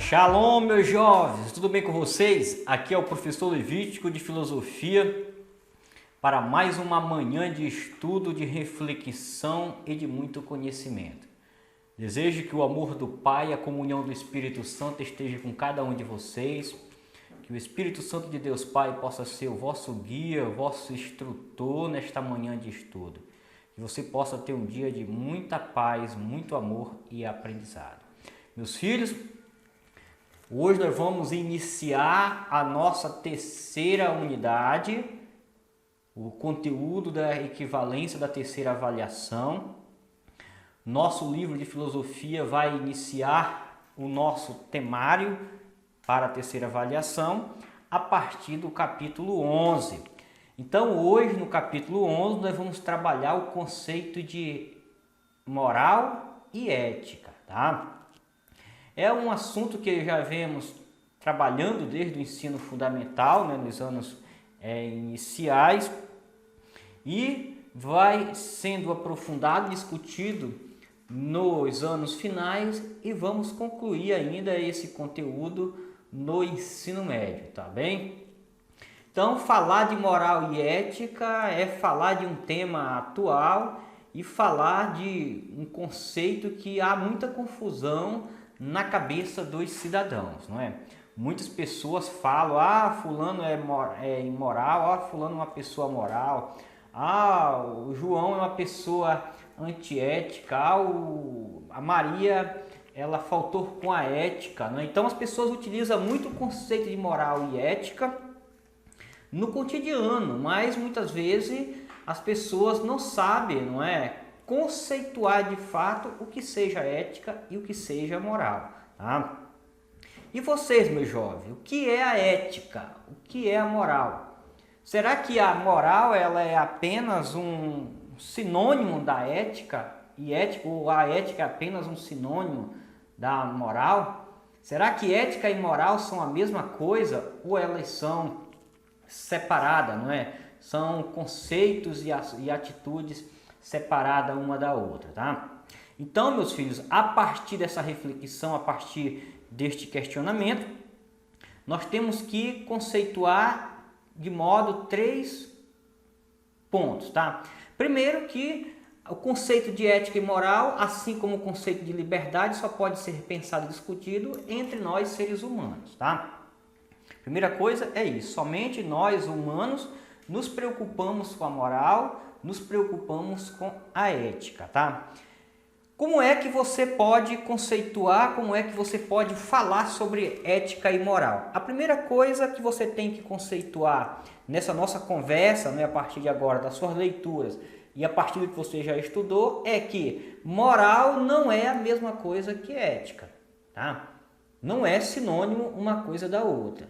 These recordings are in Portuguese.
Shalom, meus jovens, tudo bem com vocês? Aqui é o professor Levítico de Filosofia para mais uma manhã de estudo, de reflexão e de muito conhecimento. Desejo que o amor do Pai e a comunhão do Espírito Santo esteja com cada um de vocês, que o Espírito Santo de Deus Pai possa ser o vosso guia, o vosso instrutor nesta manhã de estudo, que você possa ter um dia de muita paz, muito amor e aprendizado. Meus filhos, hoje nós vamos iniciar a nossa terceira unidade, o conteúdo da equivalência da terceira avaliação. Nosso livro de filosofia vai iniciar o nosso temário para a terceira avaliação a partir do capítulo 11. Então, hoje no capítulo 11 nós vamos trabalhar o conceito de moral e ética, tá? É um assunto que já vemos trabalhando desde o ensino fundamental, nos anos iniciais, e vai sendo aprofundado, discutido nos anos finais, e vamos concluir ainda esse conteúdo no ensino médio, tá bem? Então, falar de moral e ética é falar de um tema atual e falar de um conceito que há muita confusão na cabeça dos cidadãos, não é? Muitas pessoas falam, fulano é imoral, fulano é uma pessoa moral, o João é uma pessoa antiética, a Maria, ela faltou com a ética, não é? Então as pessoas utilizam muito o conceito de moral e ética no cotidiano, mas muitas vezes as pessoas não sabem, não é, conceituar de fato o que seja ética e o que seja moral, tá? E vocês, meus jovens, o que é a ética? O que é a moral? Será que a moral ela é apenas um sinônimo da ética ou a ética é apenas um sinônimo da moral? Será que ética e moral são a mesma coisa ou elas são separadas, não é? São conceitos e atitudes separada uma da outra, tá? Então, meus filhos, a partir dessa reflexão, a partir deste questionamento, nós temos que conceituar de modo 3 pontos, tá? Primeiro que o conceito de ética e moral, assim como o conceito de liberdade, só pode ser pensado e discutido entre nós seres humanos, tá? Primeira coisa é isso, somente nós humanos nos preocupamos com a moral, nos preocupamos com a ética, tá? Como é que você pode conceituar, como é que você pode falar sobre ética e moral? A primeira coisa que você tem que conceituar nessa nossa conversa, a partir de agora, das suas leituras e a partir do que você já estudou, é que moral não é a mesma coisa que ética, tá? Não é sinônimo uma coisa da outra.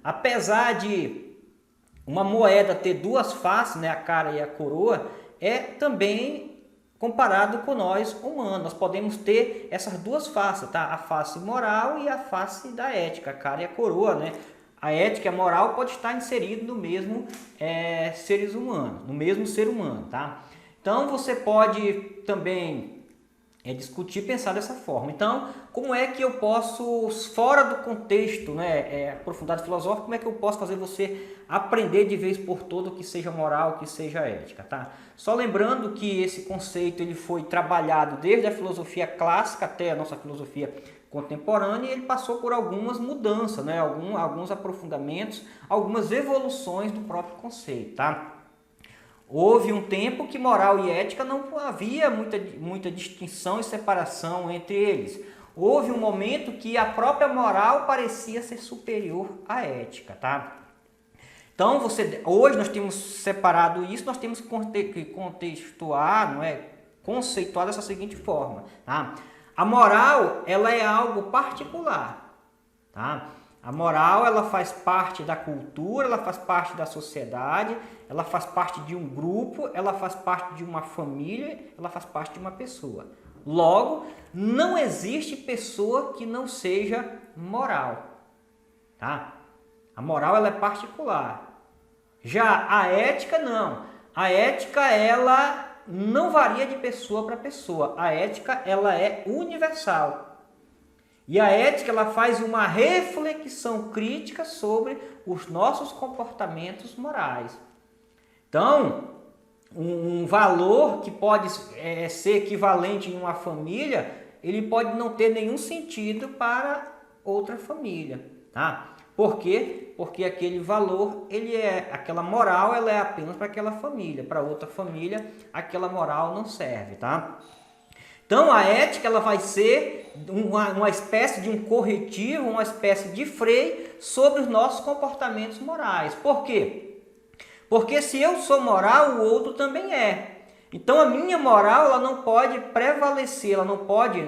Apesar de uma moeda ter duas faces, a cara e a coroa, é também comparado com nós humanos. Nós podemos ter essas duas faces, tá? A face moral e a face da ética, a cara e a coroa, A ética e a moral pode estar inserido no mesmo seres humanos, no mesmo ser humano, tá? Então você pode também discutir, pensar dessa forma. Então, como é que eu posso, fora do contexto aprofundado filosófico, como é que eu posso fazer você aprender de vez por todas o que seja moral, o que seja ética, tá? Só lembrando que esse conceito ele foi trabalhado desde a filosofia clássica até a nossa filosofia contemporânea, e ele passou por algumas mudanças, alguns aprofundamentos, algumas evoluções do próprio conceito, tá? Houve um tempo que moral e ética não havia muita distinção e separação entre eles. Houve um momento que a própria moral parecia ser superior à ética, tá? Então, hoje nós temos separado isso, nós temos que contextuar, conceituar dessa seguinte forma, tá? A moral, ela é algo particular, tá? A moral, ela faz parte da cultura, ela faz parte da sociedade, ela faz parte de um grupo, ela faz parte de uma família, ela faz parte de uma pessoa. Logo, não existe pessoa que não seja moral, tá? A moral, ela é particular. Já a ética, não. A ética, ela não varia de pessoa para pessoa. A ética, ela é universal. E a ética ela faz uma reflexão crítica sobre os nossos comportamentos morais. Então, um valor que pode ser equivalente em uma família, ele pode não ter nenhum sentido para outra família, tá? Por quê? Porque aquele valor, aquela moral, ela é apenas para aquela família. Para outra família, aquela moral não serve, tá? Então, a ética ela vai ser uma espécie de um corretivo, uma espécie de freio sobre os nossos comportamentos morais. Por quê? Porque se eu sou moral, o outro também é. Então, a minha moral ela não pode prevalecer, ela não pode,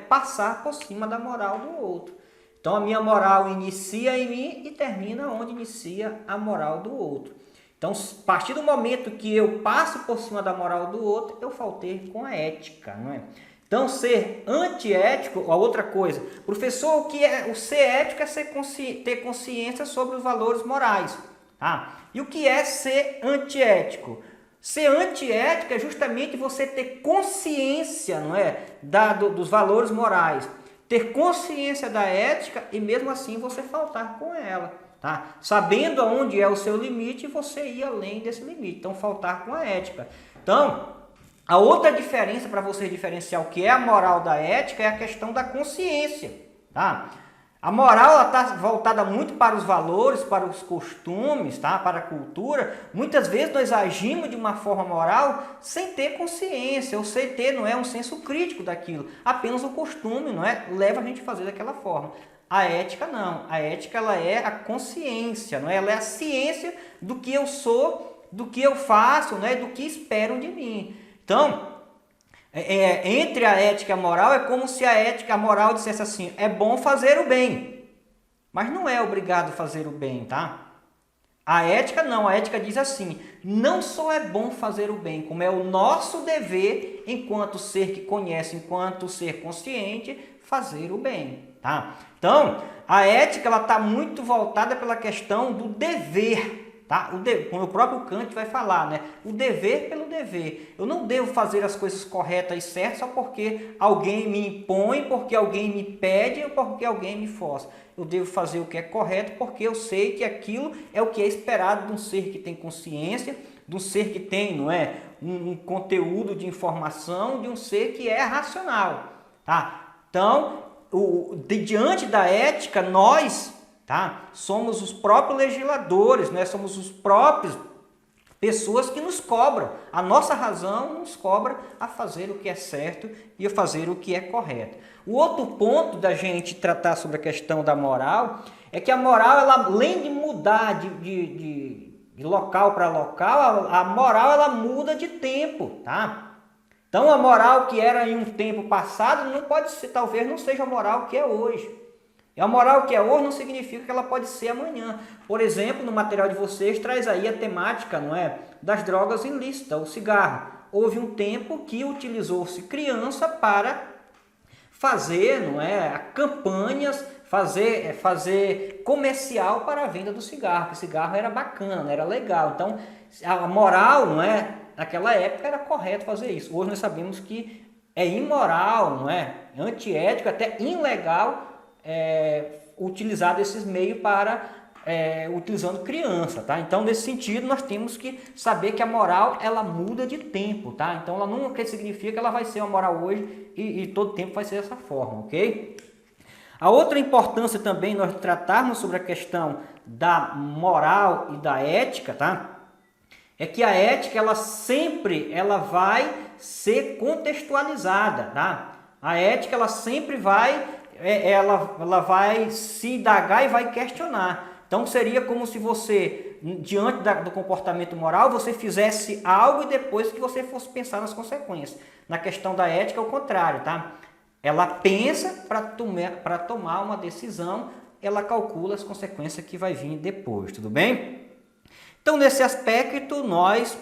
passar por cima da moral do outro. Então, a minha moral inicia em mim e termina onde inicia a moral do outro. Então, a partir do momento que eu passo por cima da moral do outro, eu faltei com a ética, não é? Então, ser antiético, a outra coisa, professor, o ser ético é ter consciência sobre os valores morais, tá? E o que é ser antiético? Ser antiético é justamente você ter consciência, não é, dos valores morais, ter consciência da ética e mesmo assim você faltar com ela. Tá? Sabendo aonde é o seu limite, você ir além desse limite. Então, faltar com a ética. Então, a outra diferença para você diferenciar o que é a moral da ética é a questão da consciência. Tá? A moral está voltada muito para os valores, para os costumes, tá? Para a cultura. Muitas vezes nós agimos de uma forma moral sem ter consciência, ou sem ter um senso crítico daquilo. Apenas o costume leva a gente a fazer daquela forma. A ética não, a ética ela é a consciência, ela é a ciência do que eu sou, do que eu faço, do que esperam de mim. Então, entre a ética e a moral é como se a moral dissesse assim, é bom fazer o bem, mas não é obrigado a fazer o bem, tá? A ética não, a ética diz assim, não só é bom fazer o bem, como é o nosso dever, enquanto ser que conhece, enquanto ser consciente, fazer o bem, tá? Então, a ética ela está muito voltada pela questão do dever, tá? Como o próprio Kant vai falar, o dever pelo dever. Eu não devo fazer as coisas corretas e certas só porque alguém me impõe, porque alguém me pede ou porque alguém me força. Eu devo fazer o que é correto porque eu sei que aquilo é o que é esperado de um ser que tem consciência, de um ser que tem, um conteúdo de informação, de um ser que é racional, tá? Então, diante da ética, nós, tá, somos os próprios legisladores, somos os próprios pessoas que nos cobram. A nossa razão nos cobra a fazer o que é certo e a fazer o que é correto. O outro ponto da gente tratar sobre a questão da moral é que a moral, ela, além de mudar de local para local, a moral ela muda de tempo, tá? Então, a moral que era em um tempo passado não pode ser, talvez não seja a moral que é hoje. E a moral que é hoje não significa que ela pode ser amanhã. Por exemplo, no material de vocês traz aí a temática, das drogas ilícitas, o cigarro. Houve um tempo que utilizou-se criança para fazer, campanhas, fazer comercial para a venda do cigarro. O cigarro era bacana, era legal. Então, a moral, naquela época era correto fazer isso. Hoje nós sabemos que é imoral, antiético, até ilegal utilizar esses meios para utilizando criança, tá? Então, nesse sentido, nós temos que saber que a moral ela muda de tempo, tá? Então, ela nunca significa que ela vai ser uma moral hoje e todo tempo vai ser dessa forma, ok? A outra importância também nós tratarmos sobre a questão da moral e da ética, tá? É que a ética ela sempre vai ser contextualizada, tá? A ética ela sempre vai ela vai se indagar e vai questionar. Então seria como se você, diante do comportamento moral, você fizesse algo e depois que você fosse pensar nas consequências. Na questão da ética é o contrário, tá? Ela pensa para tomar uma decisão, ela calcula as consequências que vai vir depois, tudo bem? Então, nesse aspecto, nós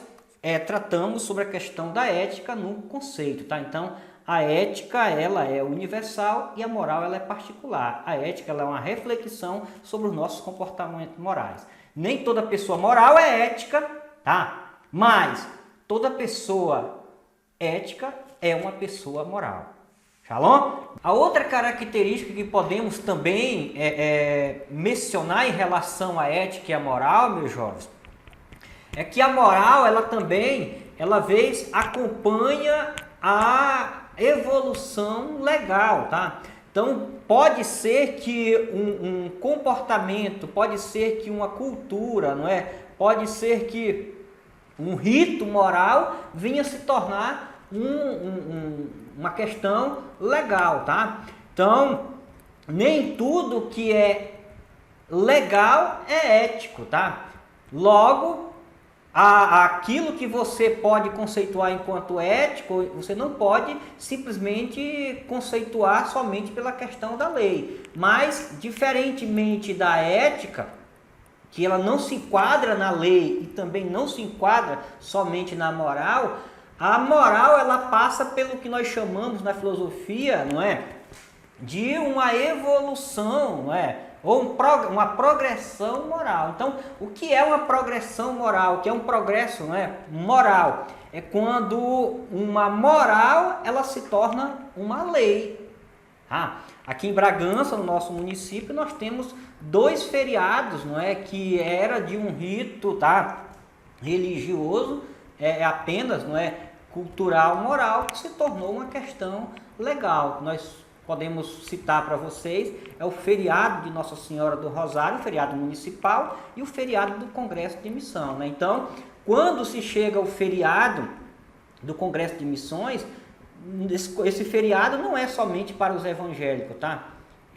tratamos sobre a questão da ética no conceito, tá? Então, a ética ela é universal e a moral ela é particular. A ética ela é uma reflexão sobre os nossos comportamentos morais. Nem toda pessoa moral é ética, tá? Mas toda pessoa ética é uma pessoa moral. Shalom? A outra característica que podemos também mencionar em relação à ética e à moral, meus jovens, é que a moral, ela também, ela vez acompanha a evolução legal, tá? Então, pode ser que um comportamento, pode ser que uma cultura, não é? Pode ser que um rito moral venha se tornar uma questão legal, tá? Então, nem tudo que é legal é ético, tá? Logo, aquilo que você pode conceituar enquanto ético, você não pode simplesmente conceituar somente pela questão da lei. Mas, diferentemente da ética, que ela não se enquadra na lei e também não se enquadra somente na moral, a moral ela passa pelo que nós chamamos na filosofia, não é, de uma evolução, não é, ou uma progressão moral. Então, o que é uma progressão moral? O que é um progresso, não é, moral? É quando uma moral ela se torna uma lei. Aqui em Bragança, no nosso município, nós temos 2 feriados, não é, que era de um rito, tá, religioso, apenas, não é, cultural, moral, que se tornou uma questão legal. Nós podemos citar para vocês, é o feriado de Nossa Senhora do Rosário, o feriado municipal, e o feriado do Congresso de Missão, né? Então, quando se chega ao feriado do Congresso de Missões, esse feriado não é somente para os evangélicos, tá?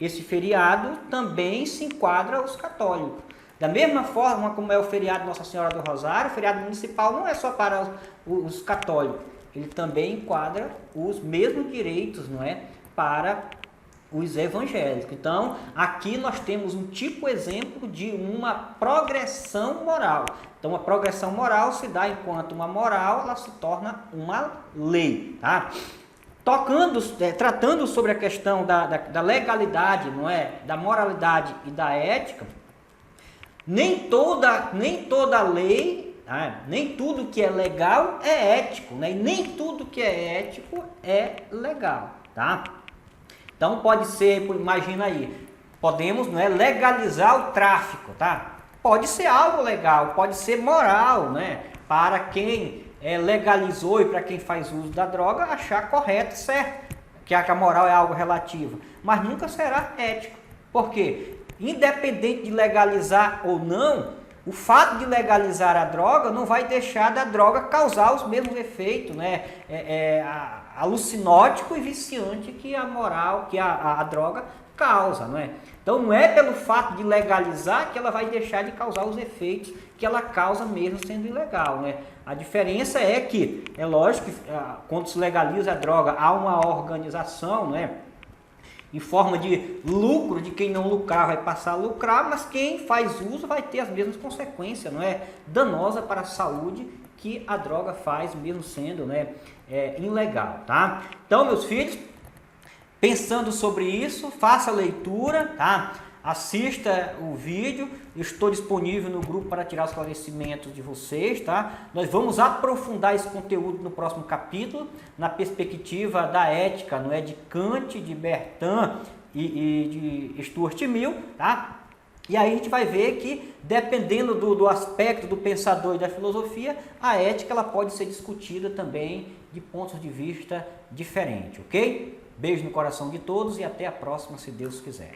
Esse feriado também se enquadra aos católicos. Da mesma forma como é o feriado de Nossa Senhora do Rosário, o feriado municipal não é só para os católicos, ele também enquadra os mesmos direitos, não é, para os evangélicos. Então, aqui nós temos um tipo exemplo de uma progressão moral. Então, a progressão moral se dá enquanto uma moral, ela se torna uma lei, tá? Tratando sobre a questão da legalidade, não é, da moralidade e da ética, nem toda lei, nem tudo que é legal é ético, né? E nem tudo que é ético é legal, tá? Então pode ser, imagina aí, podemos, não é, legalizar o tráfico, tá? Pode ser algo legal, pode ser moral, né? Para quem legalizou e para quem faz uso da droga achar correto, certo? Que a moral é algo relativo, mas nunca será ético. Por quê? Independente de legalizar ou não, o fato de legalizar a droga não vai deixar da droga causar os mesmos efeitos, né? Alucinótico e viciante que a droga causa, não é? Então não é pelo fato de legalizar que ela vai deixar de causar os efeitos que ela causa mesmo sendo ilegal, né? A diferença é que, é lógico que quando se legaliza a droga há uma organização, né, em forma de lucro, de quem não lucrar vai passar a lucrar, mas quem faz uso vai ter as mesmas consequências, não é? Danosa para a saúde que a droga faz, mesmo sendo, né, ilegal, tá? Então, meus filhos, pensando sobre isso, faça a leitura, tá? Assista o vídeo, eu estou disponível no grupo para tirar os esclarecimentos de vocês, tá? Nós vamos aprofundar esse conteúdo no próximo capítulo, na perspectiva da ética, não é, de Kant, de Bertin e de Stuart Mill, tá? E aí a gente vai ver que, dependendo do aspecto do pensador e da filosofia, a ética ela pode ser discutida também de pontos de vista diferentes, ok? Beijo no coração de todos e até a próxima, se Deus quiser.